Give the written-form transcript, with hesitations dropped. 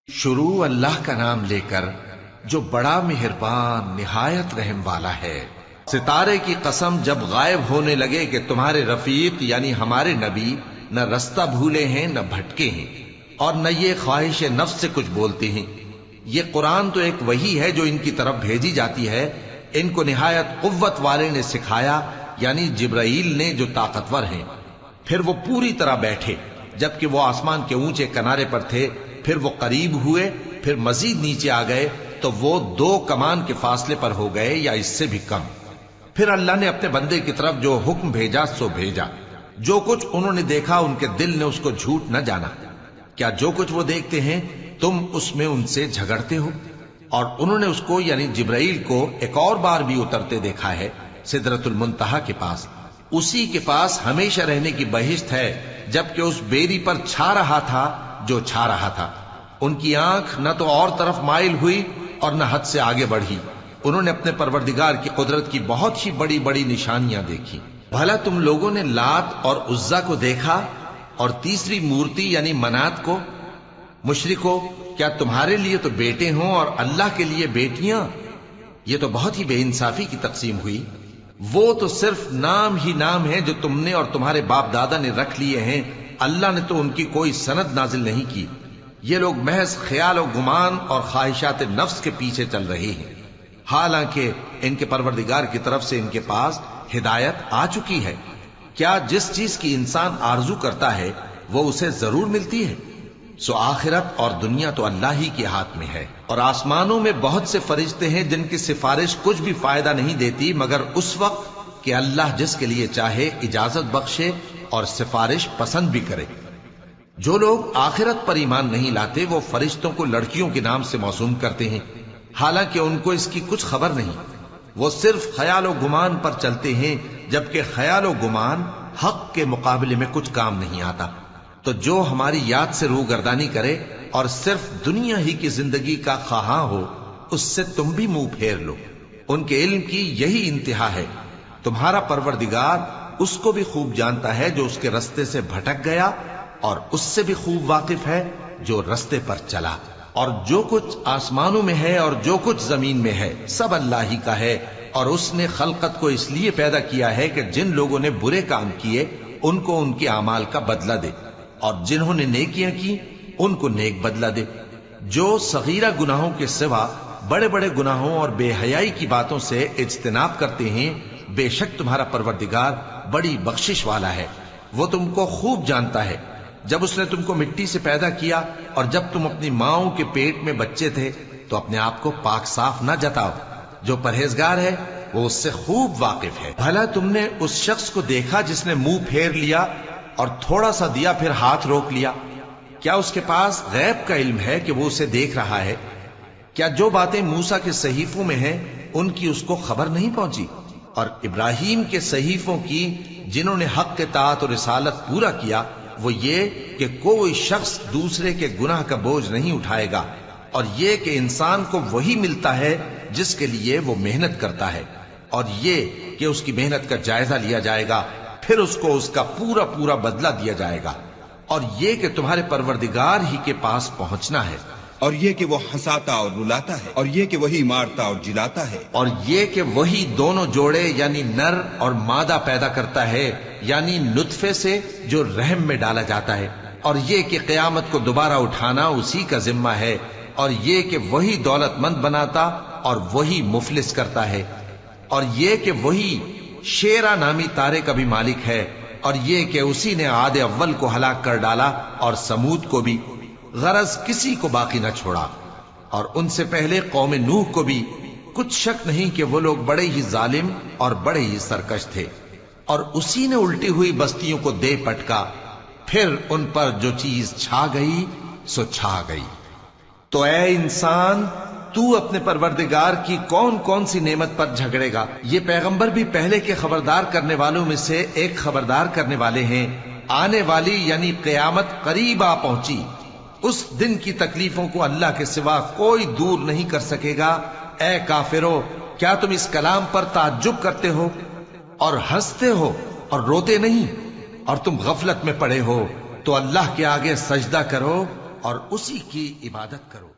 شروع اللہ کا نام لے کر جو بڑا مہربان نہایت رحم والا ہے۔ ستارے کی قسم جب غائب ہونے لگے کہ تمہارے رفیق یعنی ہمارے نبی نہ رستہ بھولے ہیں نہ بھٹکے ہیں اور نہ یہ خواہش نفس سے کچھ بولتے ہیں۔ یہ قرآن تو ایک وحی ہے جو ان کی طرف بھیجی جاتی ہے، ان کو نہایت قوت والے نے سکھایا یعنی جبرائیل نے جو طاقتور ہیں۔ پھر وہ پوری طرح بیٹھے جبکہ وہ آسمان کے اونچے کنارے پر تھے، پھر وہ قریب ہوئے، پھر مزید نیچے آ گئے تو وہ 2 کمان کے فاصلے پر ہو گئے یا اس سے بھی کم۔ پھر اللہ نے اپنے بندے کی طرف جو حکم بھیجا سو بھیجا۔ جو کچھ انہوں نے دیکھا ان کے دل نے اس کو جھوٹ نہ جانا۔ کیا جو کچھ وہ دیکھتے ہیں تم اس میں ان سے جھگڑتے ہو؟ اور انہوں نے اس کو یعنی جبرائیل کو ایک اور بار بھی اترتے دیکھا ہے سدرۃ المنتہا کے پاس۔ اسی کے پاس ہمیشہ رہنے کی بہشت ہے، جبکہ اس بیری پر چھا رہا تھا جو چھا رہا تھا۔ ان کی آنکھ نہ تو اور طرف مائل ہوئی اور نہ حد سے آگے بڑھی۔ انہوں نے اپنے پروردگار کی قدرت کی بہت ہی بڑی بڑی نشانیاں دیکھی۔ بھلا تم لوگوں نے لات اور عزا کو دیکھا اور تیسری مورتی یعنی منات کو؟ مشرکو، کیا تمہارے لیے تو بیٹے ہوں اور اللہ کے لیے بیٹیاں؟ یہ تو بہت ہی بے انصافی کی تقسیم ہوئی۔ وہ تو صرف نام ہی نام ہے جو تم نے اور تمہارے باپ دادا نے رکھ لیے ہیں، اللہ نے تو ان کی کوئی سند نازل نہیں کی۔ یہ لوگ محض خیال و گمان اور خواہشات نفس کے پیچھے چل رہے ہیں، حالانکہ ان کے پروردگار کی طرف سے ان کے پاس ہدایت آ چکی ہے۔ کیا جس چیز کی انسان آرزو کرتا ہے وہ اسے ضرور ملتی ہے؟ سو آخرت اور دنیا تو اللہ ہی کے ہاتھ میں ہے، اور آسمانوں میں بہت سے فرشتے ہیں جن کی سفارش کچھ بھی فائدہ نہیں دیتی مگر اس وقت کہ اللہ جس کے لیے چاہے اجازت بخشے اور سفارش پسند بھی کرے۔ جو لوگ آخرت پر ایمان نہیں لاتے وہ فرشتوں کو لڑکیوں کے نام سے موسوم کرتے ہیں، حالانکہ ان کو اس کی کچھ خبر نہیں۔ وہ صرف خیال و گمان پر چلتے ہیں، جبکہ خیال و گمان حق کے مقابلے میں کچھ کام نہیں آتا۔ تو جو ہماری یاد سے روگردانی کرے اور صرف دنیا ہی کی زندگی کا خواہاں ہو، اس سے تم بھی منہ پھیر لو۔ ان کے علم کی یہی انتہا ہے۔ تمہارا پروردگار اس کو بھی خوب جانتا ہے جو اس کے رستے سے بھٹک گیا، اور اس سے بھی خوب واقف ہے جو رستے پر چلا۔ اور جو کچھ آسمانوں میں ہے اور جو کچھ زمین میں ہے سب اللہ ہی کا ہے، اور اس نے خلقت کو اس لیے پیدا کیا ہے کہ جن لوگوں نے برے کام کیے ان کو ان کے اعمال کا بدلہ دے، اور جنہوں نے نیکیاں کی ان کو نیک بدلہ دے۔ جو صغیرہ گناہوں کے سوا بڑے بڑے گناہوں اور بے حیائی کی باتوں سے اجتناب کرتے ہیں، بے شک تمہارا پروردگار بڑی بخشش والا ہے، وہ تم کو خوب جانتا ہے۔ جب اس نے تم کو مٹی سے پیدا کیا اور جب تم اپنی ماؤں کے پیٹ میں بچے تھے تو اپنے آپ کو پاک صاف نہ جتاؤ۔ جو پرہیزگار ہے وہ اس سے خوب واقف ہے۔ بھلا تم نے اس شخص کو دیکھا جس نے منہ پھیر لیا اور تھوڑا سا دیا پھر ہاتھ روک لیا؟ کیا اس کے پاس غیب کا علم ہے کہ وہ اسے دیکھ رہا ہے؟ کیا جو باتیں موسیٰ کے صحیفوں میں ہیں ان کی اس کو خبر نہیں پہنچی؟ اور ابراہیم کے صحیفوں کی جنہوں نے حق اطاعت اور رسالت پورا کیا، وہ یہ کہ کوئی شخص دوسرے کے گناہ کا بوجھ نہیں اٹھائے گا، اور یہ کہ انسان کو وہی ملتا ہے جس کے لیے وہ محنت کرتا ہے، اور یہ کہ اس کی محنت کا جائزہ لیا جائے گا، پھر اس کو اس کا پورا پورا بدلہ دیا جائے گا، اور یہ کہ تمہارے پروردگار ہی کے پاس پہنچنا ہے، اور یہ کہ وہ ہنساتا اور رلاتا ہے، اور یہ کہ وہی مارتا اور جلاتا ہے، اور یہ کہ وہی دونوں جوڑے یعنی نر اور مادہ پیدا کرتا ہے یعنی نطفے سے جو رحم میں ڈالا جاتا ہے، اور یہ کہ قیامت کو دوبارہ اٹھانا اسی کا ذمہ ہے، اور یہ کہ وہی دولت مند بناتا اور وہی مفلس کرتا ہے، اور یہ کہ وہی شیرا نامی تارے کا بھی مالک ہے، اور یہ کہ اسی نے عاد اول کو ہلاک کر ڈالا اور سمود کو بھی، غرض کسی کو باقی نہ چھوڑا، اور ان سے پہلے قوم نوح کو بھی۔ کچھ شک نہیں کہ وہ لوگ بڑے ہی ظالم اور بڑے ہی سرکش تھے، اور اسی نے الٹی ہوئی بستیوں کو دے پٹکا، پھر ان پر جو چیز چھا گئی سو چھا گئی۔ تو اے انسان، تو اپنے پروردگار کی کون کون سی نعمت پر جھگڑے گا؟ یہ پیغمبر بھی پہلے کے خبردار کرنے والوں میں سے ایک خبردار کرنے والے ہیں۔ آنے والی یعنی قیامت قریب آ پہنچی، اس دن کی تکلیفوں کو اللہ کے سوا کوئی دور نہیں کر سکے گا۔ اے کافرو، کیا تم اس کلام پر تعجب کرتے ہو اور ہنستے ہو اور روتے نہیں؟ اور تم غفلت میں پڑے ہو تو اللہ کے آگے سجدہ کرو اور اسی کی عبادت کرو.